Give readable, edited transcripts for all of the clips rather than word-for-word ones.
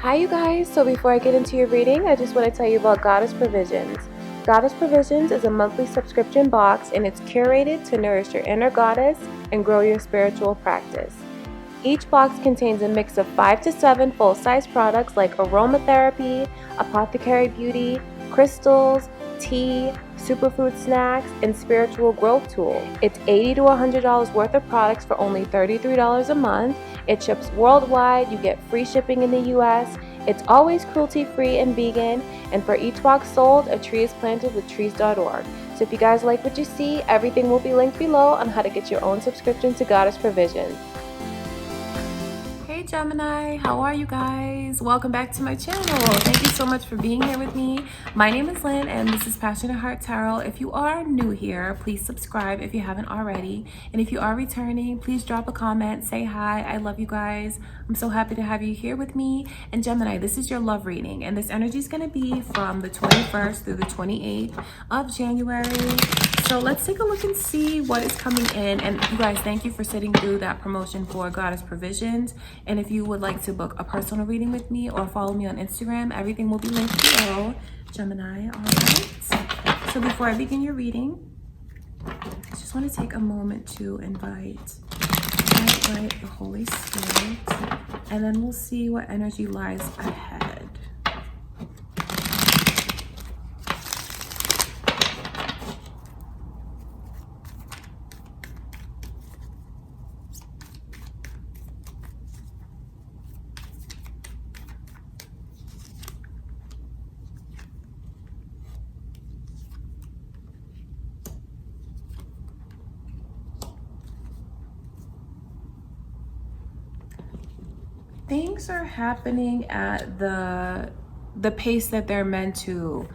Hi you guys, so before I get into your reading, I just want to tell you about Goddess Provisions. Goddess Provisions is a monthly subscription box and it's curated to nourish your inner goddess and grow your spiritual practice. Each box contains a mix of 5 to 7 full-size products like aromatherapy, apothecary beauty, crystals, tea, superfood snacks, and spiritual growth tools. It's $80 to $100 worth of products for only $33 a month. It ships worldwide. You get free shipping in the US. It's always cruelty-free and vegan. And for each box sold, a tree is planted with trees.org. So if you guys like what you see, everything will be linked below on how to get your own subscription to Goddess Provisions. Hey Gemini, how are you guys? Welcome back to my channel. Thank you so much for being here with me. My name is Lynn and this is Passionate Heart Tarot. If you are new here, please subscribe if you haven't already. And if you are returning, please drop a comment, say hi. I love you guys. I'm so happy to have you here with me. And Gemini, this is your love reading. And this energy is going to be from the 21st through the 28th of January. So let's take a look and see what is coming in. And you guys, thank you for sitting through that promotion for Goddess Provisions. And if you would like to book a personal reading with me or follow me on Instagram, everything will be linked below. Gemini, all right. So before I begin your reading, I just want to take a moment to invite the Holy Spirit, and then we'll see what energy lies ahead. Things are happening at the pace that they're meant to.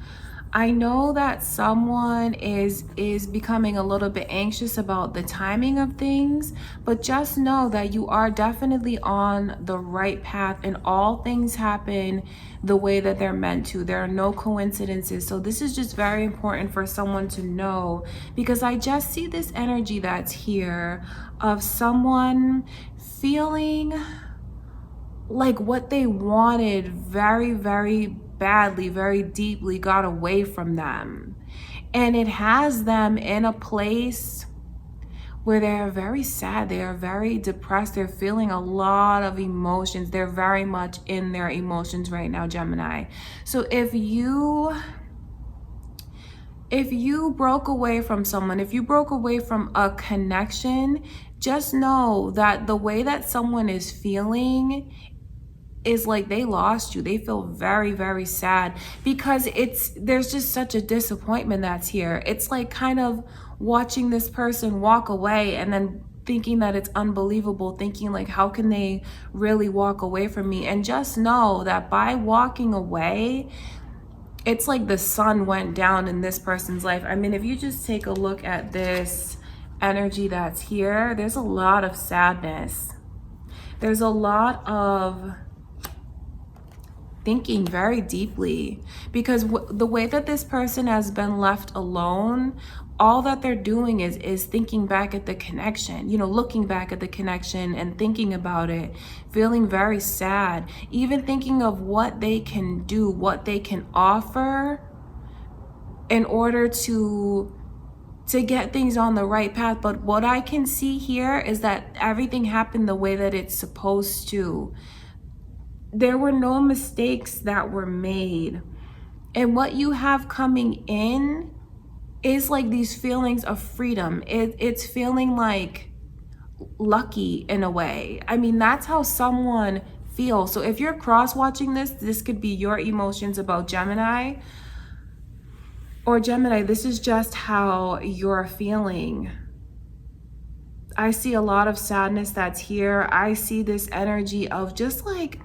I know that someone is becoming a little bit anxious about the timing of things, but just know that you are definitely on the right path and all things happen the way that they're meant to. There are no coincidences. So this is just very important for someone to know, because I just see this energy that's here of someone feeling like what they wanted very, very badly, very deeply got away from them. And it has them in a place where they are very sad, they are very depressed, they're feeling a lot of emotions. They're very much in their emotions right now, Gemini. So if you broke away from someone, if you broke away from a connection, just know that the way that someone is feeling is like they lost you. They feel very, very sad because there's just such a disappointment that's here. It's like kind of watching this person walk away and then thinking that it's unbelievable, thinking like, how can they really walk away from me? And just know that by walking away, it's like the sun went down in this person's life. I mean, if you just take a look at this energy that's here, there's a lot of sadness. There's a lot of thinking very deeply, because the way that this person has been left alone, all that they're doing is thinking back at the connection, looking back at the connection and thinking about it, feeling very sad, even thinking of what they can do, what they can offer in order to get things on the right path. But what I can see here is that everything happened the way that it's supposed to. There were no mistakes that were made. And what you have coming in is like these feelings of freedom. It's feeling like lucky in a way. I mean, that's how someone feels. So if you're cross-watching this could be your emotions about Gemini. Or Gemini, this is just how you're feeling. I see a lot of sadness that's here. I see this energy of just like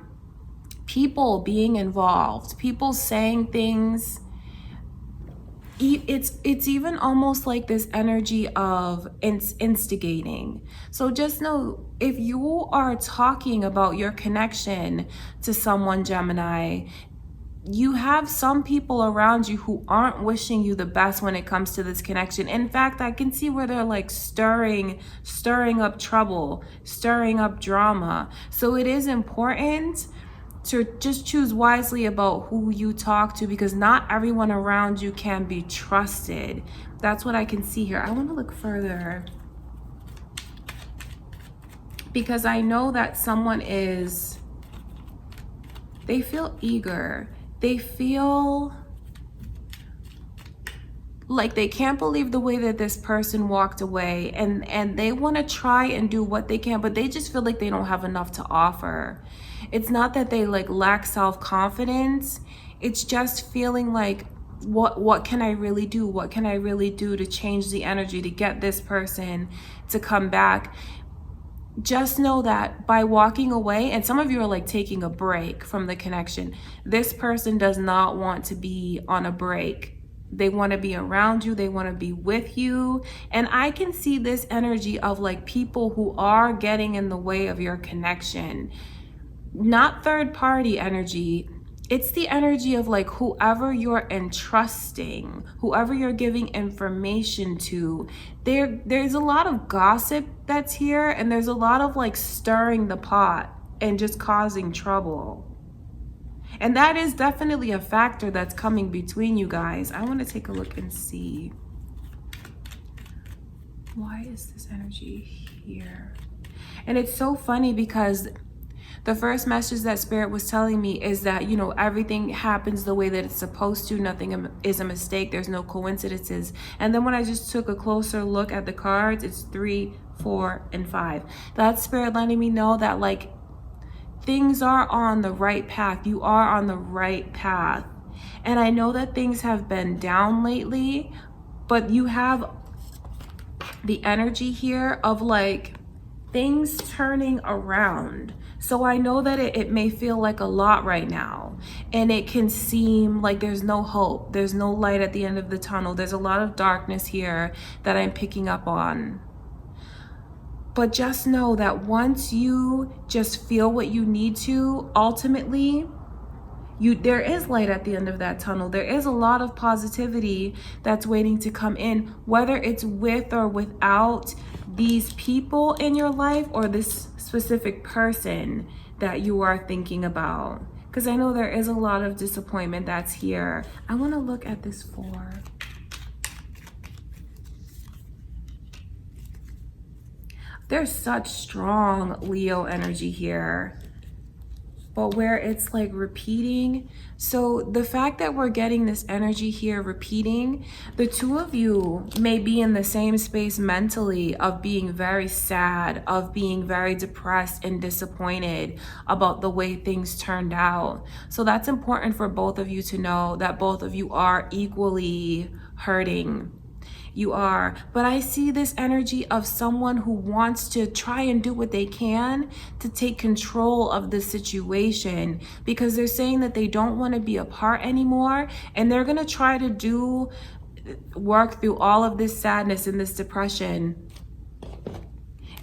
people being involved, people saying things. It's even almost like this energy of instigating. So just know, if you are talking about your connection to someone, Gemini, you have some people around you who aren't wishing you the best when it comes to this connection. In fact, I can see where they're like stirring up trouble, stirring up drama. So it is important to just choose wisely about who you talk to, because not everyone around you can be trusted. That's what I can see here. I want to look further, because I know that someone is, they feel eager. They feel like they can't believe the way that this person walked away, and they want to try and do what they can, but they just feel like they don't have enough to offer. It's not that they like lack self-confidence. It's just feeling like, what can I really do? What can I really do to change the energy, to get this person to come back? Just know that by walking away, and some of you are like taking a break from the connection, this person does not want to be on a break. They want to be around you. They want to be with you. And I can see this energy of like people who are getting in the way of your connection. Not third party energy. It's the energy of like whoever you're entrusting, whoever you're giving information to. There's a lot of gossip that's here, and there's a lot of like stirring the pot and just causing trouble. And that is definitely a factor that's coming between you guys. I want to take a look and see. Why is this energy here? And it's so funny because the first message that Spirit was telling me is that, you know, everything happens the way that it's supposed to. Nothing is a mistake. There's no coincidences. And then when I just took a closer look at the cards, it's 3, 4, and 5. That's Spirit letting me know that like things are on the right path. You are on the right path. And I know that things have been down lately, but you have the energy here of like things turning around. So I know that it may feel like a lot right now, and it can seem like there's no hope. There's no light at the end of the tunnel. There's a lot of darkness here that I'm picking up on. But just know that once you just feel what you need to, ultimately, there is light at the end of that tunnel. There is a lot of positivity that's waiting to come in, whether it's with or without these people in your life or this specific person that you are thinking about. Because I know there is a lot of disappointment that's here. I want to look at this 4. There's such strong Leo energy here, but where it's like repeating. So the fact that we're getting this energy here repeating, the two of you may be in the same space mentally of being very sad, of being very depressed and disappointed about the way things turned out. So that's important for both of you to know, that both of you are equally hurting. You are. But I see this energy of someone who wants to try and do what they can to take control of the situation, because they're saying that they don't want to be apart anymore, and they're going to try to work through all of this sadness and this depression.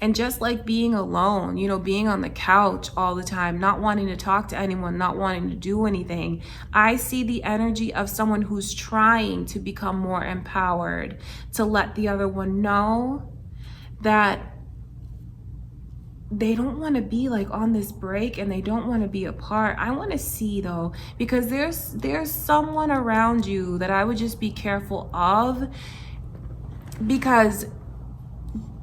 And just like being alone, you know, being on the couch all the time, not wanting to talk to anyone, not wanting to do anything, I see the energy of someone who's trying to become more empowered, to let the other one know that they don't want to be like on this break and they don't want to be apart. I want to see though, because there's someone around you that I would just be careful of, because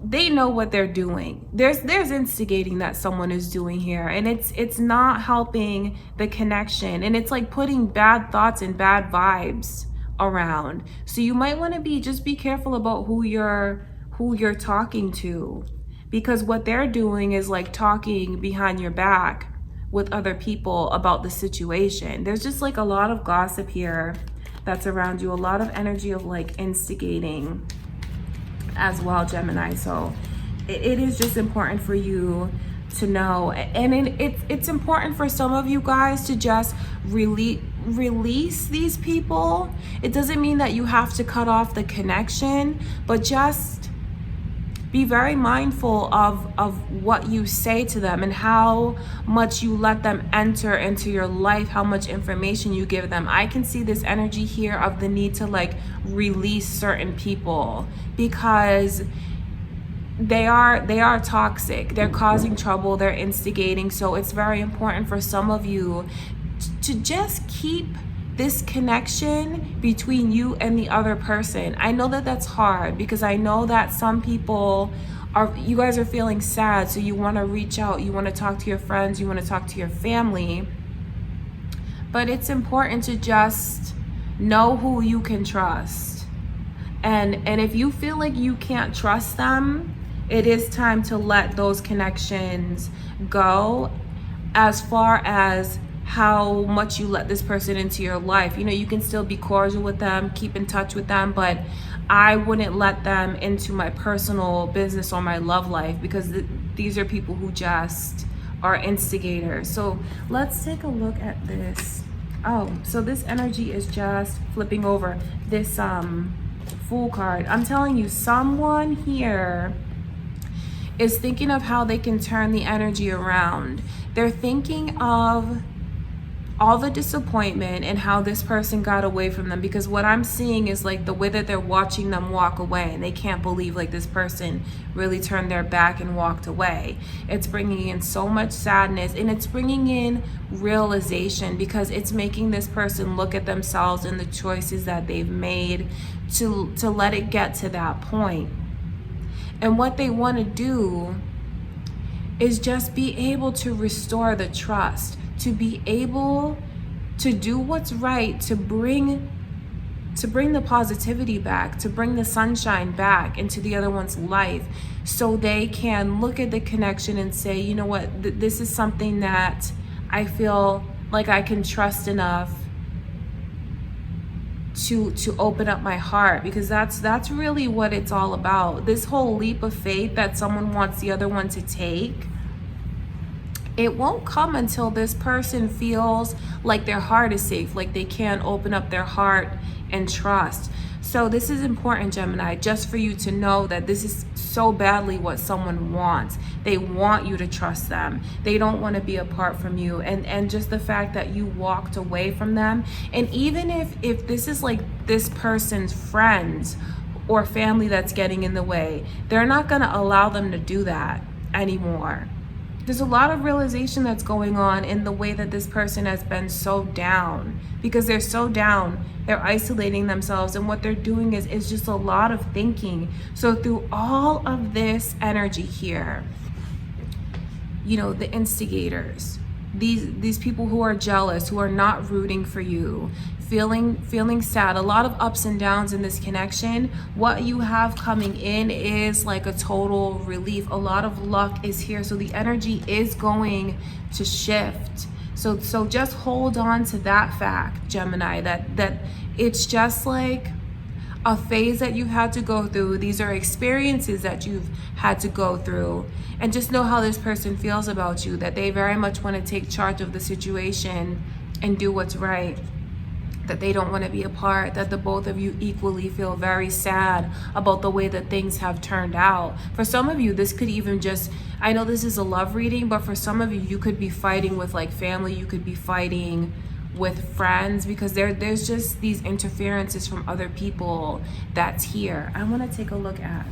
they know what they're doing. There's instigating that someone is doing here, and it's not helping the connection, and it's like putting bad thoughts and bad vibes around. So you might want to just be careful about who you're talking to, because what they're doing is like talking behind your back with other people about the situation. There's just like a lot of gossip here that's around you, a lot of energy of like instigating as well, Gemini. So it is just important for you to know, and it's important for some of you guys to just release these people. It doesn't mean that you have to cut off the connection, but just be very mindful of what you say to them and how much you let them enter into your life, how much information you give them. I can see this energy here of the need to like release certain people, because they are toxic. They're causing trouble, they're instigating. So it's very important for some of you to just keep this connection between you and the other person. I know that that's hard, because I know that some people you guys are feeling sad, so you want to reach out, you want to talk to your friends, you want to talk to your family. But it's important to just know who you can trust. And if you feel like you can't trust them, it is time to let those connections go, as far as how much you let this person into your life. You can still be cordial with them, keep in touch with them, but I wouldn't let them into my personal business or my love life, because these are people who just are instigators. So let's take a look at this. Oh, so this energy is just flipping over. This Fool card. I'm telling you, someone here is thinking of how they can turn the energy around. They're thinking of all the disappointment and how this person got away from them, because what I'm seeing is like the way that they're watching them walk away, and they can't believe like this person really turned their back and walked away. It's bringing in so much sadness, and it's bringing in realization, because it's making this person look at themselves and the choices that they've made to let it get to that point. And what they want to do is just be able to restore the trust, to be able to do what's right, to bring the positivity back, to bring the sunshine back into the other one's life, so they can look at the connection and say, you know what, this is something that I feel like I can trust enough to open up my heart, because that's really what it's all about. This whole leap of faith that someone wants the other one to take, it won't come until this person feels like their heart is safe, like they can open up their heart and trust. So this is important, Gemini, just for you to know that this is so badly what someone wants. They want you to trust them. They don't want to be apart from you. And just the fact that you walked away from them. And even if this is like this person's friends or family that's getting in the way, they're not going to allow them to do that anymore. There's a lot of realization that's going on in the way that this person has been so down. Because they're so down, they're isolating themselves, and what they're doing is just a lot of thinking. So through all of this energy here, the instigators, these people who are jealous, who are not rooting for you, feeling sad, a lot of ups and downs in this connection, what you have coming in is like a total relief. A lot of luck is here, so the energy is going to shift. So just hold on to that fact, Gemini, that it's just like a phase that you've had to go through. These are experiences that you've had to go through, and just know how this person feels about you, that they very much want to take charge of the situation and do what's right, that they don't want to be apart, that the both of you equally feel very sad about the way that things have turned out. For some of you, this could even just, I know this is a love reading, but for some of you, you could be fighting with like family, you could be fighting with friends, because there's just these interferences from other people that's here. I want to take a look at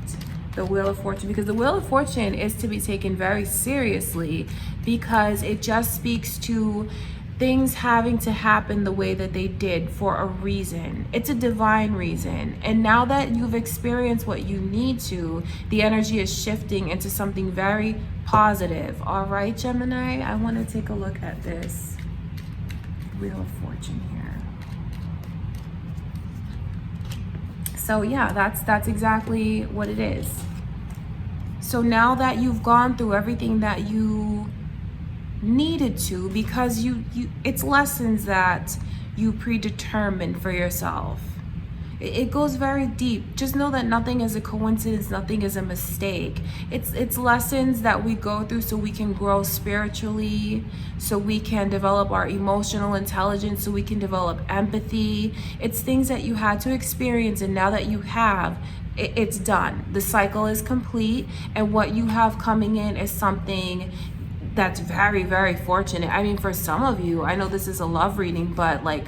the Wheel of Fortune, because the Wheel of Fortune is to be taken very seriously, because it just speaks to things having to happen the way that they did for a reason. It's a divine reason. And now that you've experienced what you need to, the energy is shifting into something very positive. All right, Gemini, I want to take a look at this Wheel of Fortune here. So yeah, that's exactly what it is. So now that you've gone through everything that you needed to, because you it's lessons that you predetermined for yourself. It goes very deep. Just know that nothing is a coincidence, nothing is a mistake. It's lessons that we go through so we can grow spiritually, so we can develop our emotional intelligence, so we can develop empathy. It's things that you had to experience, and now that you have, it's done. The cycle is complete, and what you have coming in is something that's very, very fortunate. I mean, for some of you, I know this is a love reading, but like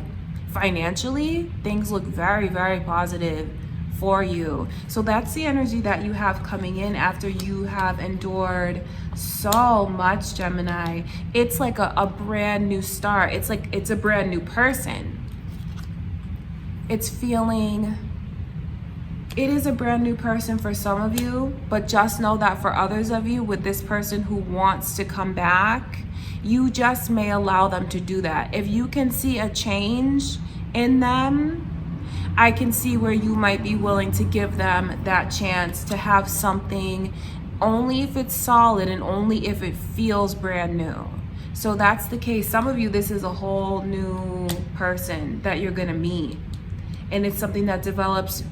financially, things look very, very positive for you. So that's the energy that you have coming in after you have endured so much, Gemini. It's like a brand new start. It's like it's a brand new person. It's feeling, it is a brand new person for some of you, but just know that for others of you, with this person who wants to come back, you just may allow them to do that. If you can see a change in them, I can see where you might be willing to give them that chance to have something, only if it's solid and only if it feels brand new. So that's the case. Some of you, this is a whole new person that you're gonna meet. And it's something that develops,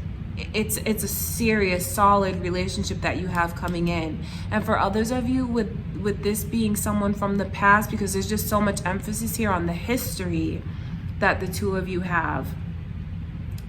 it's a serious, solid relationship that you have coming in. And for others of you, with this being someone from the past, because there's just so much emphasis here on the history that the two of you have,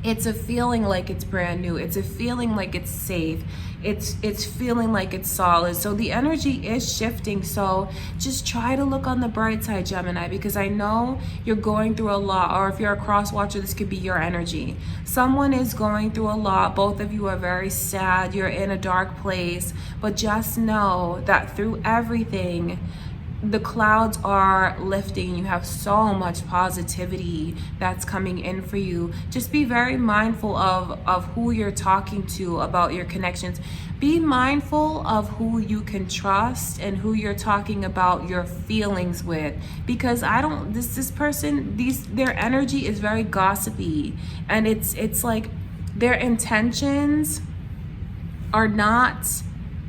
it's a feeling like it's brand new. It's a feeling like it's safe. It's feeling like it's solid. So the energy is shifting. So just try to look on the bright side, Gemini, because I know you're going through a lot, or if you're a cross watcher, this could be your energy. Someone is going through a lot. Both of you are very sad. You're in a dark place, but just know that through everything, the clouds are lifting. You have so much positivity that's coming in for you. Just be very mindful of who you're talking to about your connections. Be mindful of who you can trust and who you're talking about your feelings with, because this person, their energy is very gossipy, and it's like their intentions are not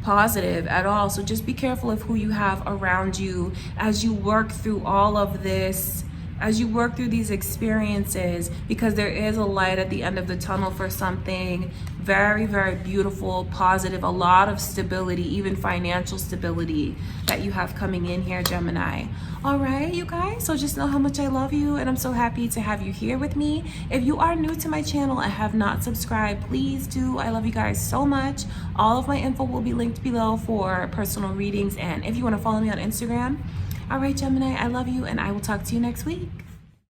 positive at all. So just be careful of who you have around you as you work through all of this, as you work through these experiences, because there is a light at the end of the tunnel for something very, very beautiful, positive, a lot of stability, even financial stability that you have coming in here, Gemini. All right, you guys, so just know how much I love you, and I'm so happy to have you here with me. If you are new to my channel and have not subscribed, please do. I love you guys so much. All of my info will be linked below for personal readings, and if you want to follow me on Instagram. All right, Gemini, I love you, and I will talk to you next week.